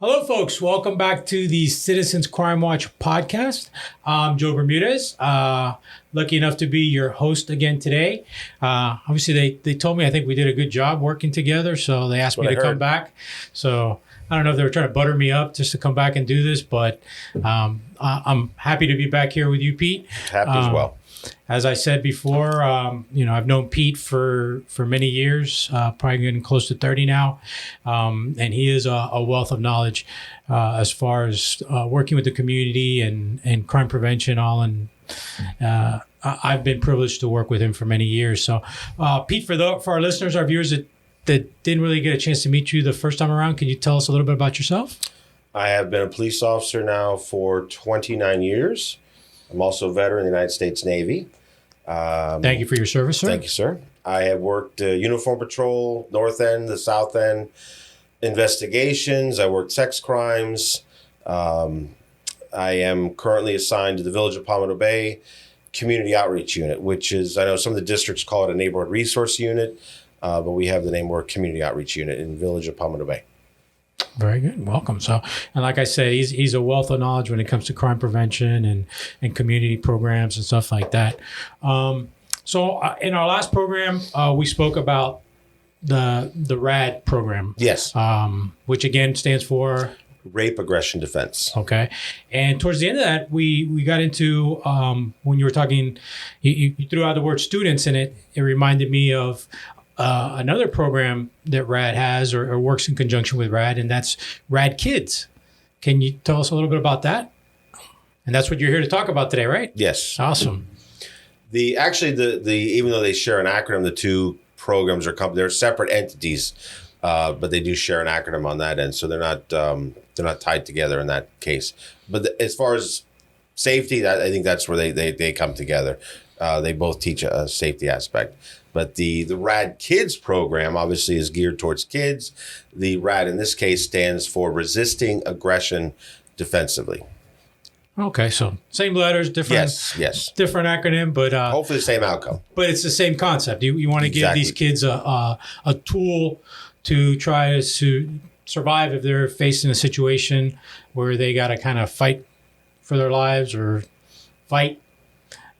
Hello, folks. Welcome back to the Citizens Crime Watch podcast. I'm Joe Bermudez. Lucky enough to be your host again today. Obviously, they told me I think we did a good job working together, so they asked me to come back. So I don't know if they were trying to butter me up just to come back and do this, but I'm happy to be back here with you, Pete. Happy as well. As I said before, I've known Pete for many years, probably getting close to 30 now. And he is a wealth of knowledge as far as working with the community and crime prevention all. And I've been privileged to work with him for many years. So, Pete, for our listeners, our viewers that didn't really get a chance to meet you the first time around, can you tell us a little bit about yourself? I have been a police officer now for 29 years. I'm also a veteran of the United States Navy. Thank you for your service, sir. Thank you, sir. I have worked uniform patrol, North End, the South End, investigations. I worked sex crimes. I am currently assigned to the Village of Palmetto Bay Community Outreach Unit, which is, I know some of the districts call it a neighborhood resource unit, but we have the name more Community Outreach Unit in Village of Palmetto Bay. Very good. Welcome. So, and like I said, he's a wealth of knowledge when it comes to crime prevention and community programs and stuff like that. So in our last program, we spoke about the RAD program. Yes. Which again stands for Rape, Aggression, Defense. Okay. And towards the end of that, we got into, when you were talking, you threw out the word students, and it reminded me of another program that RAD has or works in conjunction with RAD, and that's RAD Kids. Can you tell us a little bit about that? And that's what you're here to talk about today, right? Yes. Awesome. Even though they share an acronym, the two programs they're separate entities, but they do share an acronym on that end, so they're not tied together in that case. But as far as safety, I think that's where they come together. They both teach a safety aspect. But the RAD Kids program obviously is geared towards kids. The RAD in this case stands for Resisting Aggression Defensively. Okay, so same letters, different yes, different acronym, but hopefully the same outcome. But it's the same concept. You want to give these kids a tool to try to survive if they're facing a situation where they got to kind of fight for their lives or fight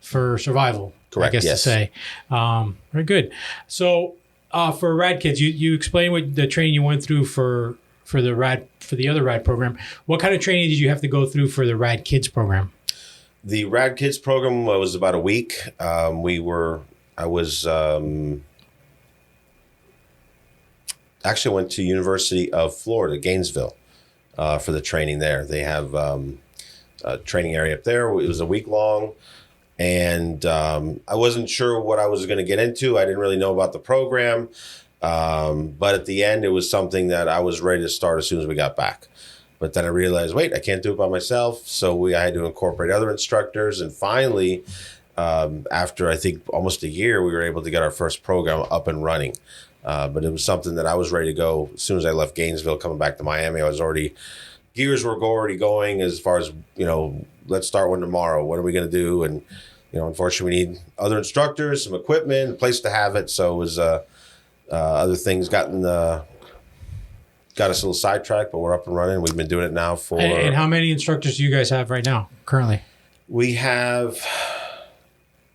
for survival. Correct. I guess to say. Very good. So for RAD Kids, you explained what the training you went through for the other RAD program. What kind of training did you have to go through for the RAD Kids program? The RAD Kids program was about a week. I actually went to University of Florida, Gainesville, for the training there. They have a training area up there. It was a week long. And I wasn't sure what I was going to get into. I didn't really know about the program. But at the end, it was something that I was ready to start as soon as we got back. But then I realized, wait, I can't do it by myself. So I had to incorporate other instructors. And finally, after I think almost a year, we were able to get our first program up and running. But it was something that I was ready to go as soon as I left Gainesville, coming back to Miami. Gears were already going as far as, let's start one tomorrow. What are we going to do? And, unfortunately, we need other instructors, some equipment, a place to have it. So it was other things got us a little sidetracked, but we're up and running. We've been doing it now for... And how many instructors do you guys have right now, currently? We have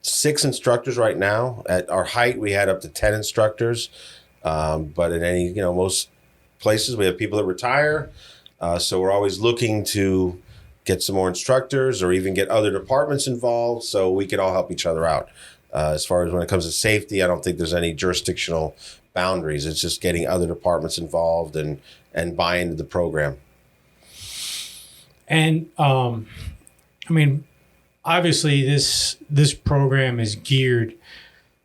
6 instructors right now. At our height, we had up to 10 instructors. But in any, most places, we have people that retire. So we're always looking to get some more instructors or even get other departments involved so we can all help each other out. As far as when it comes to safety, I don't think there's any jurisdictional boundaries. It's just getting other departments involved and buy into the program. And, obviously this program is geared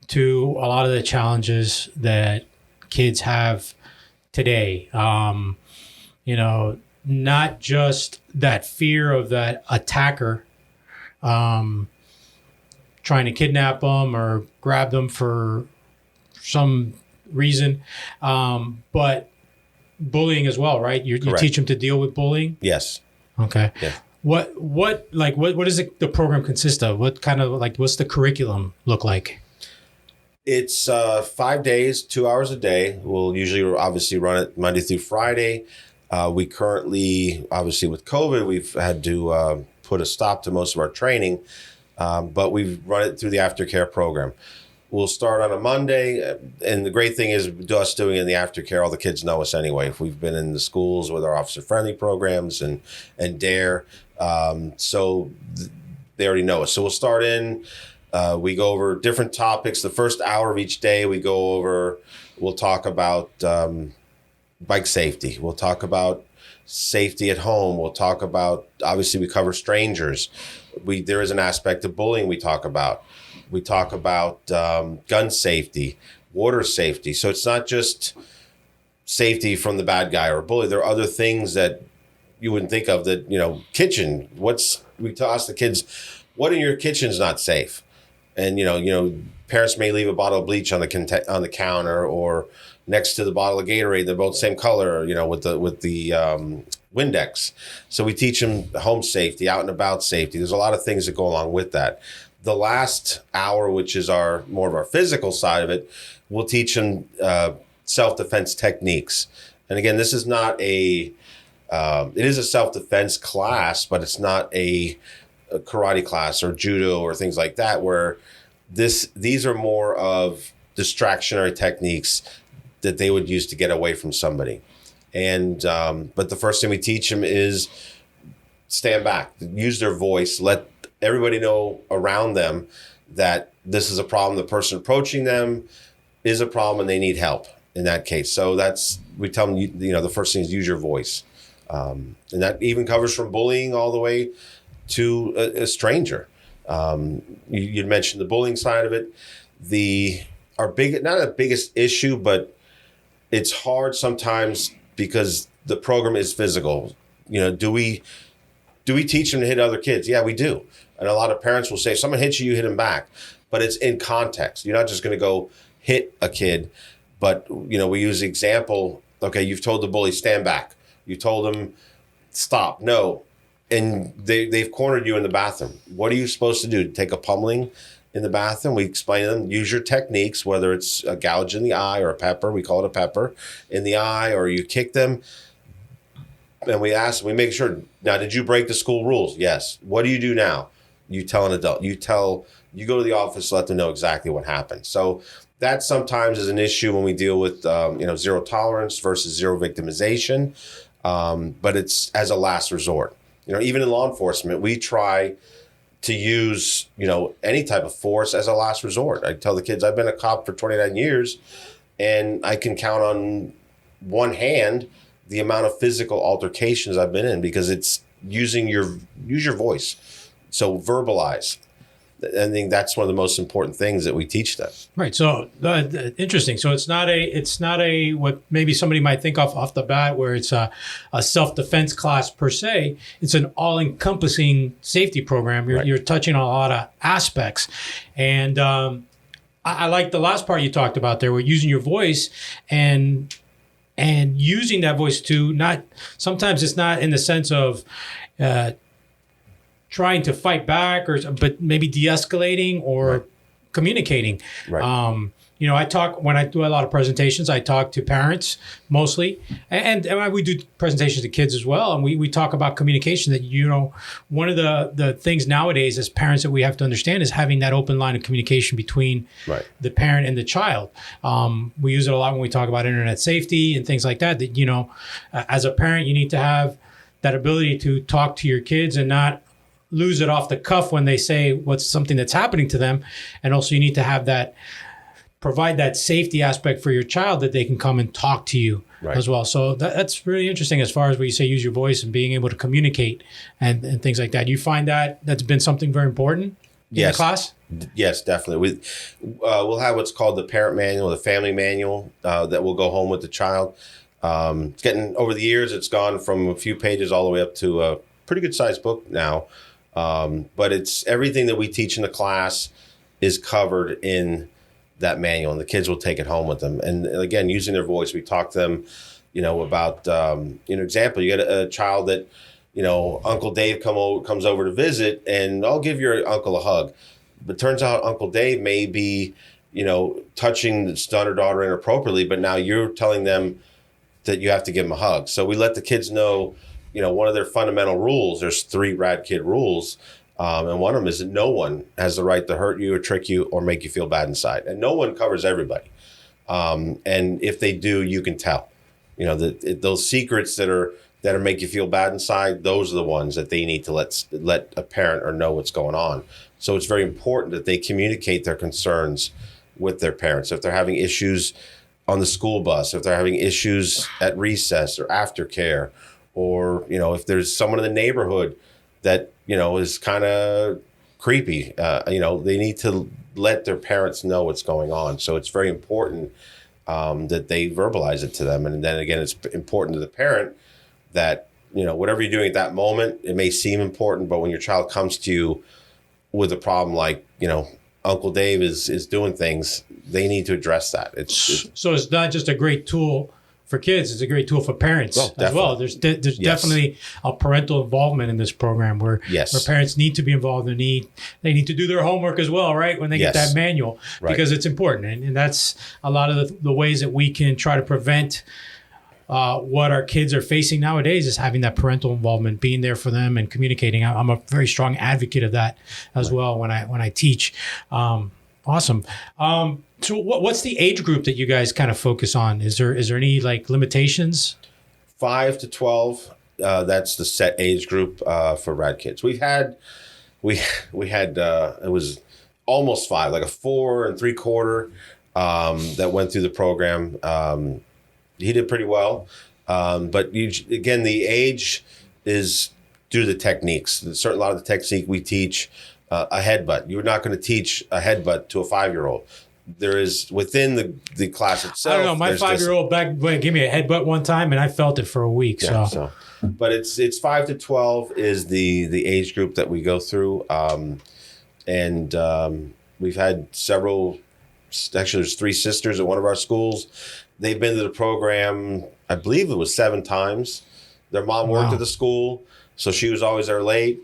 to a lot of the challenges that kids have today. Not just that fear of that attacker trying to kidnap them or grab them for some reason, but bullying as well, right? You teach them to deal with bullying? Yes. Okay. Yeah. What does the program consist of? What kind of what's the curriculum look like? It's 5 days, 2 hours a day. We'll usually obviously run it Monday through Friday. We currently, obviously with COVID, we've had to put a stop to most of our training, but we've run it through the aftercare program. We'll start on a Monday, and the great thing is us doing it in the aftercare, all the kids know us anyway. If we've been in the schools with our officer-friendly programs and DARE, so they already know us. So we'll start in, we go over different topics. The first hour of each day, we'll talk about bike safety. We'll talk about safety at home. We'll talk about, obviously we cover strangers. There is an aspect of bullying we talk about. We talk about gun safety, water safety. So it's not just safety from the bad guy or bully. There are other things that you wouldn't think of that, kitchen. We ask the kids, what in your kitchen is not safe? And, parents may leave a bottle of bleach on the counter or next to the bottle of Gatorade. They're both same color, with the Windex. So we teach them home safety, out and about safety. There's a lot of things that go along with that. The last hour, which is more of our physical side of it, we'll teach them self-defense techniques. And again, this is not it is a self-defense class, but it's not a karate class or judo or things like that, where these are more of distractionary techniques that they would use to get away from somebody. And but the first thing we teach them is stand back, use their voice, let everybody know around them that this is a problem. The person approaching them is a problem and they need help in that case. So we tell them, the first thing is use your voice. And that even covers from bullying all the way to a stranger. You'd mentioned the bullying side of it. Not a biggest issue, but it's hard sometimes because the program is physical. Do we teach them to hit other kids? Yeah, we do. And a lot of parents will say, if someone hits you, you hit them back. But it's in context. You're not just going to go hit a kid. But, we use the example, okay, you've told the bully, stand back. You told them, stop, no. And they've cornered you in the bathroom. What are you supposed to do? Take a pummeling in the bathroom? We explain to them, use your techniques, whether it's a gouge in the eye or a pepper, we call it a pepper, in the eye, or you kick them. And we make sure, now, did you break the school rules? Yes. What do you do now? You tell an adult. You go to the office, let them know exactly what happened. So that sometimes is an issue when we deal with, zero tolerance versus zero victimization. But it's as a last resort. Even in law enforcement, we try to use, any type of force as a last resort. I tell the kids, I've been a cop for 29 years, and I can count on one hand the amount of physical altercations I've been in, because it's use your voice. So verbalize. I think that's one of the most important things that we teach them. Right. So interesting. So it's not a what maybe somebody might think off the bat, where it's a self-defense class per se. It's an all-encompassing safety program. You're touching on a lot of aspects. And I like the last part you talked about there, where using your voice and using that voice to sometimes it's not in the sense of trying to fight back, but maybe de-escalating or communicating. Right. When I do a lot of presentations, I talk to parents mostly, and we do presentations to kids as well. And we talk about communication, that, one of the things nowadays as parents that we have to understand is having that open line of communication between the parent and the child. We use it a lot when we talk about internet safety and things like that, as a parent, you need to have that ability to talk to your kids and not lose it off the cuff when they say what's something that's happening to them. And also you need to provide that safety aspect for your child, that they can come and talk to you as well. So that's really interesting as far as when you say use your voice and being able to communicate and things like that. You find that that's been something very important in the class? Yes, definitely. We'll have what's called the parent manual, the family manual that will go home with the child. It's getting, over the years, it's gone from a few pages all the way up to a pretty good sized book now. But it's everything that we teach in the class is covered in that manual, and the kids will take it home with them. And again, using their voice, we talk to them, about, example, you get a child that, Uncle Dave comes over to visit, and I'll give your uncle a hug. But turns out Uncle Dave may be, touching the son or daughter inappropriately, but now you're telling them that you have to give them a hug. So we let the kids know, one of their fundamental rules, there's 3 RAD Kid rules. And one of them is that no one has the right to hurt you or trick you or make you feel bad inside. And no one covers everybody. And if they do, you can tell. Those secrets that are make you feel bad inside, those are the ones that they need to let a parent or know what's going on. So it's very important that they communicate their concerns with their parents. If they're having issues on the school bus, if they're having issues at recess or aftercare, or, if there's someone in the neighborhood that, is kind of creepy, they need to let their parents know what's going on. So it's very important that they verbalize it to them. And then again, it's important to the parent that, whatever you're doing at that moment, it may seem important, but when your child comes to you with a problem like, Uncle Dave is doing things, they need to address that. So it's not just a great tool for kids, it's a great tool for parents as well. There's definitely a parental involvement in this program where parents need to be involved. They need to do their homework as well, right? When they get that manual, because it's important. And that's a lot of the ways that we can try to prevent what our kids are facing nowadays is having that parental involvement, being there for them and communicating. I'm a very strong advocate of that as well when I teach. Awesome. So what's the age group that you guys kind of focus on? Is there any like limitations? 5 to 12. That's the set age group for RAD Kids. We had it was almost 5, like a 4 3/4 that went through the program. He did pretty well, but again, the age is due to the techniques. A lot of the technique we teach. A headbutt. You're not going to teach a headbutt to a 5-year-old. There is within the class itself. I don't know. My 5-year-old back gave me a headbutt one time, and I felt it for a week. But it's 5 to 12 is the age group that we go through, and we've had several. Actually, there's 3 sisters at one of our schools. They've been to the program. I believe it was 7 times. Their mom worked at the school, so she was always there late.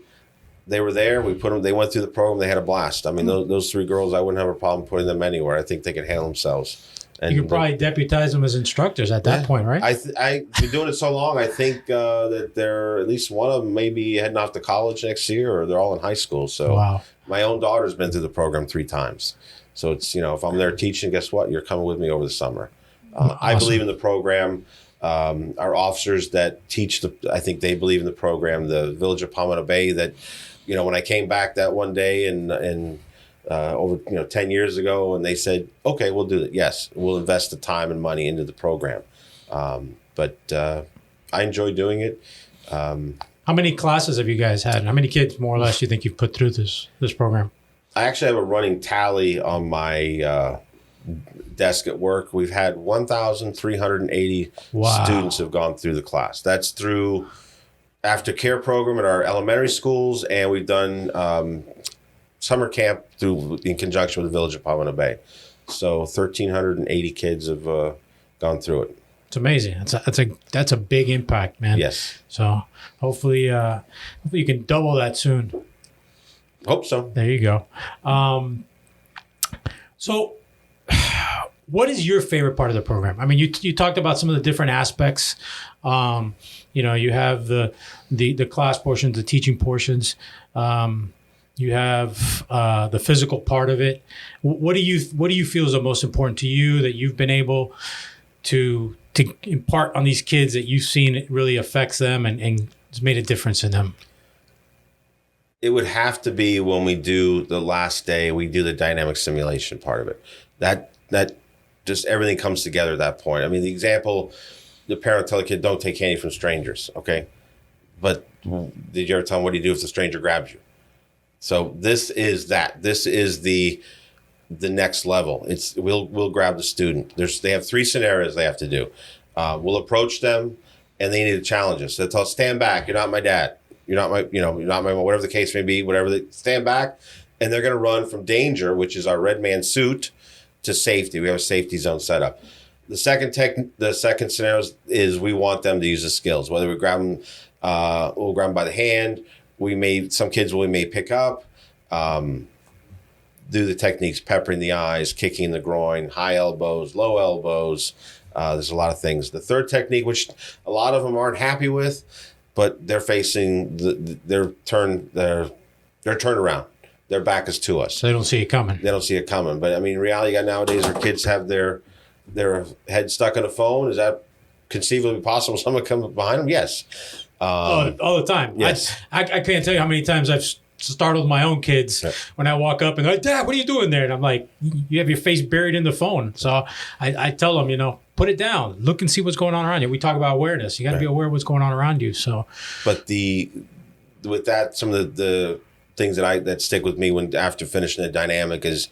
They were there. We put them. They went through the program. They had a blast. I mean, those 3 girls, I wouldn't have a problem putting them anywhere. I think they can handle themselves. And you could probably deputize them as instructors at that point, right? I've been doing it so long. I think that they're at least one of them maybe heading off to college next year, or they're all in high school. So my own daughter's been through the program 3 times. So it's if I'm there teaching, guess what? You're coming with me over the summer. Awesome. I believe in the program. Our officers that teach I think they believe in the program. The Village of Palmetto Bay that. When I came back that one day and over 10 years ago, and they said, okay, we'll do it. Yes, we'll invest the time and money into the program. But I enjoy doing it. How many classes have you guys had? How many kids, more or less, do you think you've put through this program? I actually have a running tally on my desk at work. We've had 1,380 students have gone through the class. That's through aftercare program at our elementary schools, and we've done summer camp in conjunction with the Village of Palmetto Bay. So 1,380 kids have gone through it. It's amazing. That's a big impact, man. Yes. So hopefully you can double that soon. Hope so. There you go. So what is your favorite part of the program? I mean, you talked about some of the different aspects. You have the class portions, the teaching portions. You have the physical part of it. What do you feel is the most important to you that you've been able to impart on these kids that you've seen it really affects them and has made a difference in them? It would have to be when we do the last day, we do the dynamic simulation part of it. That just everything comes together at that point. I mean, the example, the parent tell the kid, don't take candy from strangers, okay? But did you ever tell them, what do you do if the stranger grabs you? So this is that. This is the next level. We'll grab the student. They have 3 scenarios they have to do. We'll approach them, and they need to challenge us. They'll tell us, stand back. You're not my dad. You're not my, whatever the case may be, stand back. And they're going to run from danger, which is our red man suit, to safety. We have a safety zone set up. The second scenario is we want them to use the skills, whether we grab them, we'll grab them by the hand. Some kids we may pick up, do the techniques, peppering the eyes, kicking the groin, high elbows, low elbows, There's a lot of things. The third technique, which a lot of them aren't happy with, but they're facing their turnaround. Their back is to us. So they don't see it coming. They don't see it coming. But I mean, reality nowadays, our kids have their head stuck in a phone. Is that conceivably possible? Someone come behind them? Yes. All the time. Yes. I can't tell you how many times I've startled my own kids when I walk up and they're like, Dad, what are you doing there? And I'm like, you have your face buried in the phone. So I tell them, put it down. Look and see what's going on around you. We talk about awareness. You got to be aware of what's going on around you. So, but with that, some of the things that stick with me after finishing the dynamic is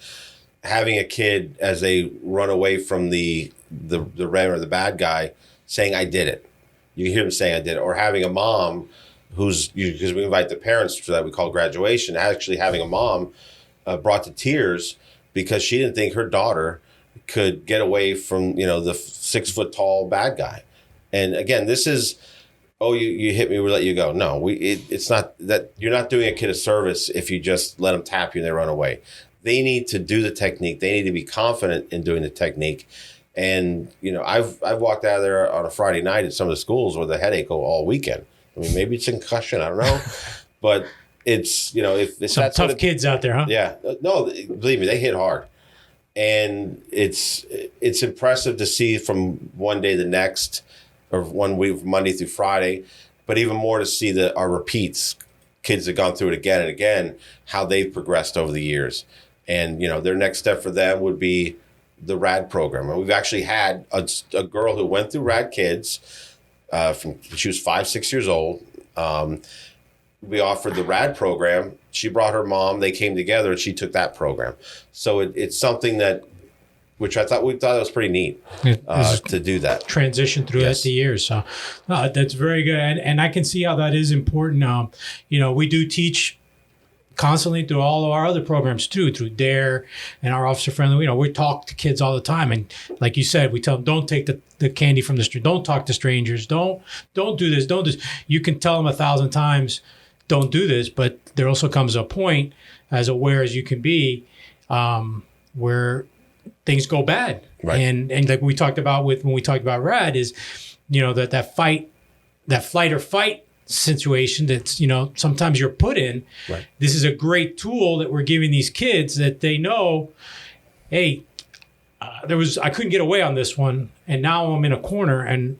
having a kid as they run away from the red or the bad guy saying, I did it. You hear them saying I did it. Or having a mom because we invite the parents for that we call graduation, actually having a mom brought to tears because she didn't think her daughter could get away from, the 6 foot tall bad guy. And again, this is, you hit me, we let you go. No, it's not that. You're not doing a kid a service if you just let them tap you and they run away. They need to do the technique. They need to be confident in doing the technique. And, I've walked out of there on a Friday night at some of the schools with a headache all weekend. I mean, maybe it's a concussion. I don't know. But it's, if it's some tough kids out there, huh? Yeah. No, believe me, they hit hard. And it's impressive to see from one day to the next, or 1 week, Monday through Friday, but even more to see our repeats, kids that have gone through it again and again, how they've progressed over the years. And, their next step for them would be the RAD program. And we've actually had a girl who went through RAD Kids she was 5-6 years old. We offered the RAD program. She brought her mom. They came together and she took that program. So it's something which we thought it was pretty neat to do that. Transition through the years. So that's very good. And I can see how that is important. We do teach constantly through all of our other programs too, through DARE and our Officer Friendly. We talk to kids all the time. And like you said, we tell them, don't take the candy from the street. Don't talk to strangers. Don't do this. Don't do this. You can tell them 1,000 times, don't do this. But there also comes a point, as aware as you can be, where things go bad. Right. And like we talked about when we talked about RAD is, that flight or fight situation that's, sometimes you're put in. Right. This is a great tool that we're giving these kids that they know, hey, I couldn't get away on this one, and now I'm in a corner and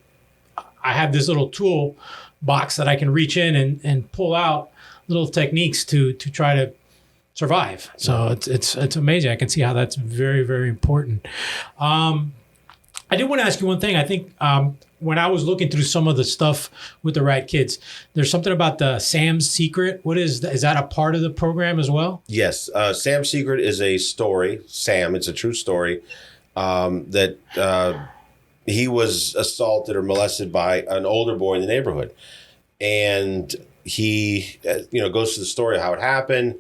I have this little tool box that I can reach in and pull out little techniques to try to survive. So it's amazing. I can see how that's very, very important. I did want to ask you one thing. I think when I was looking through some of the stuff with the RAD Kids, there's something about the Sam's Secret. What is that a part of the program as well? Yes. Sam's Secret is a story. Sam, it's a true story that he was assaulted or molested by an older boy in the neighborhood. And he, goes through the story of how it happened.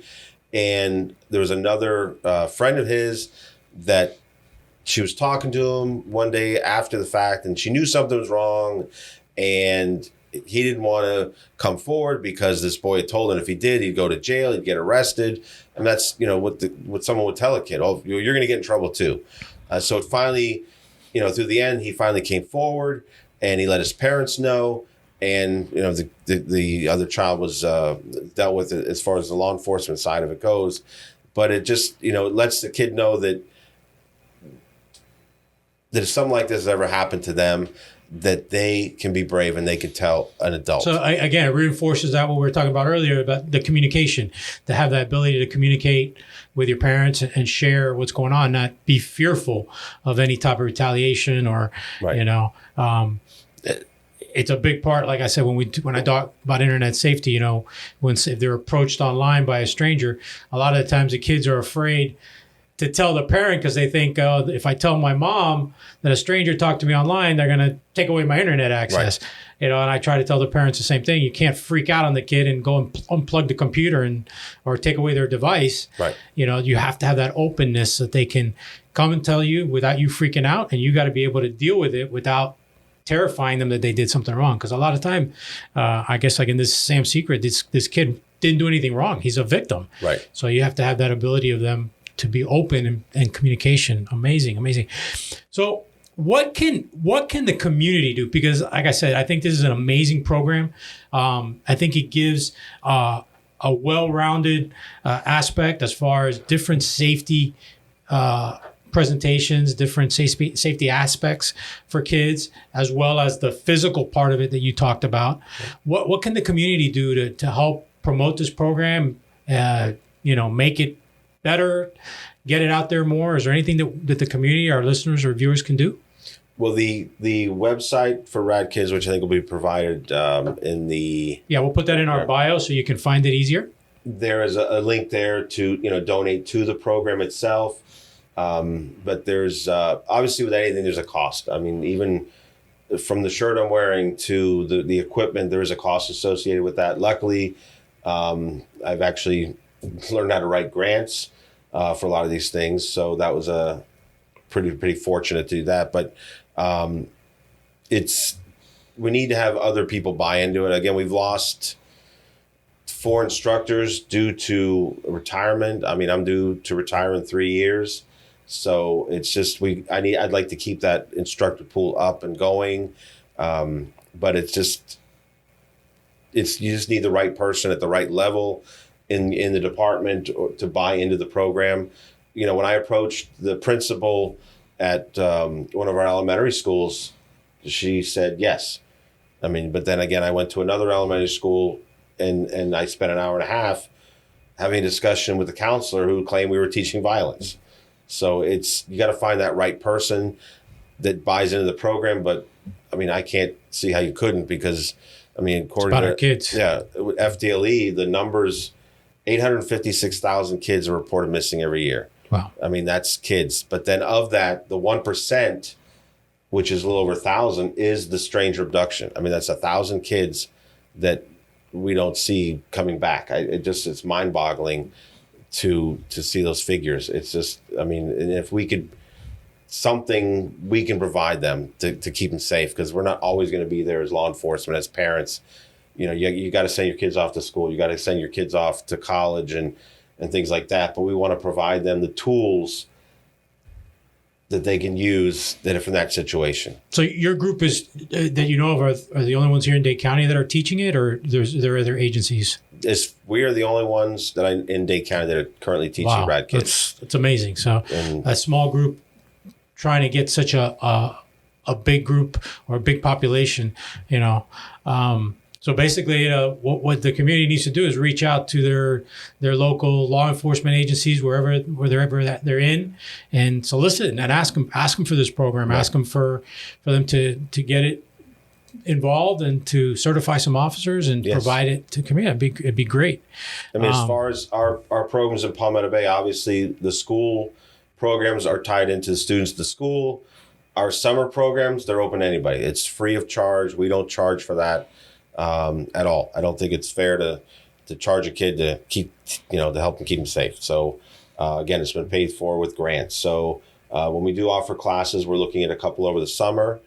And there was another friend of his that she was talking to him one day after the fact, and she knew something was wrong, and he didn't want to come forward because this boy had told him if he did, he'd go to jail, he'd get arrested. And that's, what someone would tell a kid. Oh, you're going to get in trouble too. So it finally, through the end, he finally came forward and he let his parents know. And, the other child was dealt with it as far as the law enforcement side of it goes. But it just, it lets the kid know that if something like this has ever happened to them, that they can be brave and they can tell an adult. So again, it reinforces that what we were talking about earlier about the communication, to have that ability to communicate with your parents and share what's going on, not be fearful of any type of retaliation or, it's a big part. Like I said, when I talk about internet safety, if they're approached online by a stranger, a lot of the times the kids are afraid to tell the parent because they think, if I tell my mom that a stranger talked to me online, they're going to take away my internet access. Right. And I try to tell the parents the same thing. You can't freak out on the kid and go and unplug the computer or take away their device. Right. You have to have that openness so that they can come and tell you without you freaking out, and you got to be able to deal with it without terrifying them that they did something wrong. Because a lot of time, I guess like in this Sam Secret, this kid didn't do anything wrong. He's a victim. Right. So you have to have that ability of them to be open and communication. Amazing. So what can the community do? Because, like I said, I think this is an amazing program. I think it gives a well-rounded aspect as far as different safety presentations, different safety aspects for kids, as well as the physical part of it that you talked about. What can the community do to help promote this program? Make it better, get it out there more. Is there anything that the community, our listeners or viewers, can do? Well, the website for RAD Kids, which I think will be provided in the... Yeah, we'll put that in our bio so you can find it easier. There is a link there to donate to the program itself. But there's obviously with anything, there's a cost. I mean, even from the shirt I'm wearing to the equipment, there is a cost associated with that. Luckily, I've actually learned how to write grants for a lot of these things. So that was a pretty fortunate to do that. But we need to have other people buy into it. Again, we've lost 4 instructors due to retirement. I mean, I'm due to retire in 3 years. So it's just I'd like to keep that instructor pool up and going, but you just need the right person at the right level in the department to buy into the program. When I approached the principal at one of our elementary schools, she said yes. I mean, but then again, I went to another elementary school and I spent an hour and a half having a discussion with the counselor who claimed we were teaching violence. So you got to find that right person that buys into the program. But I mean, I can't see how you couldn't, because I mean, according to our kids, FDLE, the numbers, 856,000 kids are reported missing every year. Wow. I mean, that's kids. But then of that, the 1%, which is a little over 1,000, is the stranger abduction. I mean, that's 1,000 kids that we don't see coming back. It's mind-boggling to see those figures. It's just, I mean, and if we could, something we can provide them to keep them safe, because we're not always going to be there as law enforcement, as parents. You got to send your kids off to school. You got to send your kids off to college and things like that. But we want to provide them the tools that they can use that are from that situation. So your group is that you know of are the only ones here in Dade County that are teaching it, or there are other agencies? We are the only ones that in Dade County that are currently teaching RAD Kids. It's amazing. So a small group trying to get such a big group or a big population, So basically, what the community needs to do is reach out to their local law enforcement agencies, wherever that they're in, and solicit and ask them for this program. Right. Ask them for them to get it involved and to certify some officers and provide it to community. It'd be great. I mean, as far as our programs in Palmetto Bay, obviously the school programs are tied into the students at the school. Our summer programs, they're open to anybody. It's free of charge. We don't charge for that at all. I don't think it's fair to charge a kid to keep, to help them keep them safe. So again, it's been paid for with grants. So when we do offer classes, we're looking at a couple over the summer.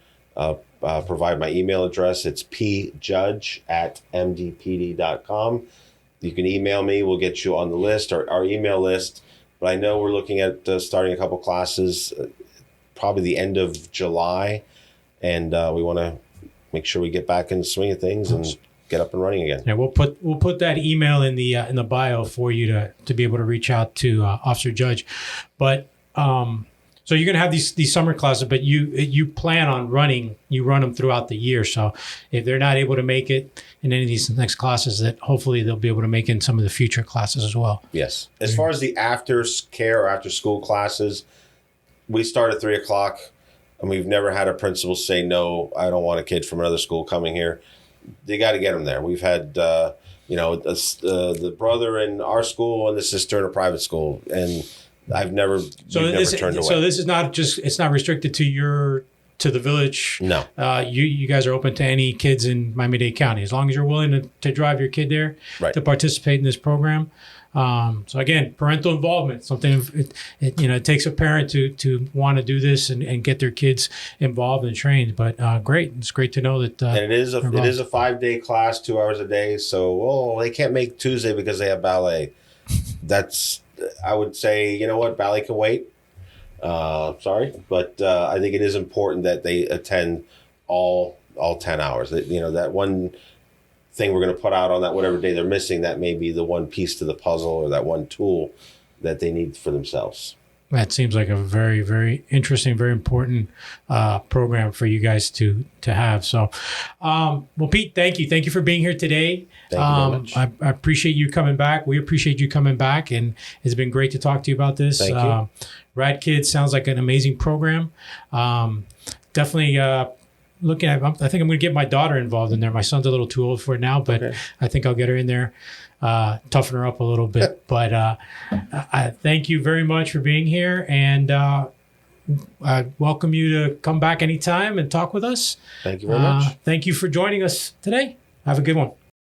Provide my email address. It's pjudge@mdpd.com. You can email me. We'll get you on the list, or our email list. But I know we're looking at starting a couple classes probably the end of July. And we want to make sure we get back in the swing of things and get up and running again. Yeah, we'll put that email in the bio for you to be able to reach out to Officer Judge. But so you're going to have these summer classes, but you plan on run them throughout the year. So if they're not able to make it in any of these next classes, that hopefully they'll be able to make in some of the future classes as well. Yes. As far as the after care or after school classes, we start at 3:00. And we've never had a principal say, no, I don't want a kid from another school coming here. They got to get them there. We've had, the brother in our school and the sister in a private school. And we've never turned away. So this is not it's not restricted to the village. No. You guys are open to any kids in Miami-Dade County, as long as you're willing to drive your kid there to participate in this program. So again, parental involvement, something it takes a parent to want to do this and get their kids involved and trained. But great, it's great to know that. And it is a 5-day class, 2 hours a day. So they can't make Tuesday because they have ballet. I would say, ballet can wait. Sorry, but I think it is important that they attend all 10 hours. That, that one thing we're going to put out on that whatever day they're missing, that may be the one piece to the puzzle or that one tool that they need for themselves. That seems like a very, very interesting, very important program for you guys to have. So, well, Pete, thank you. Thank you for being here today. Thank you very much. I appreciate you coming back. We appreciate you coming back, and it's been great to talk to you about this. Thank you. RAD Kids sounds like an amazing program. Definitely looking at, I think I'm going to get my daughter involved in there. My son's a little too old for it now, but Okay. I think I'll get her in there, toughen her up a little bit. But I thank you very much for being here, and I welcome you to come back anytime and talk with us. Thank you very much. Thank you for joining us today. Have a good one.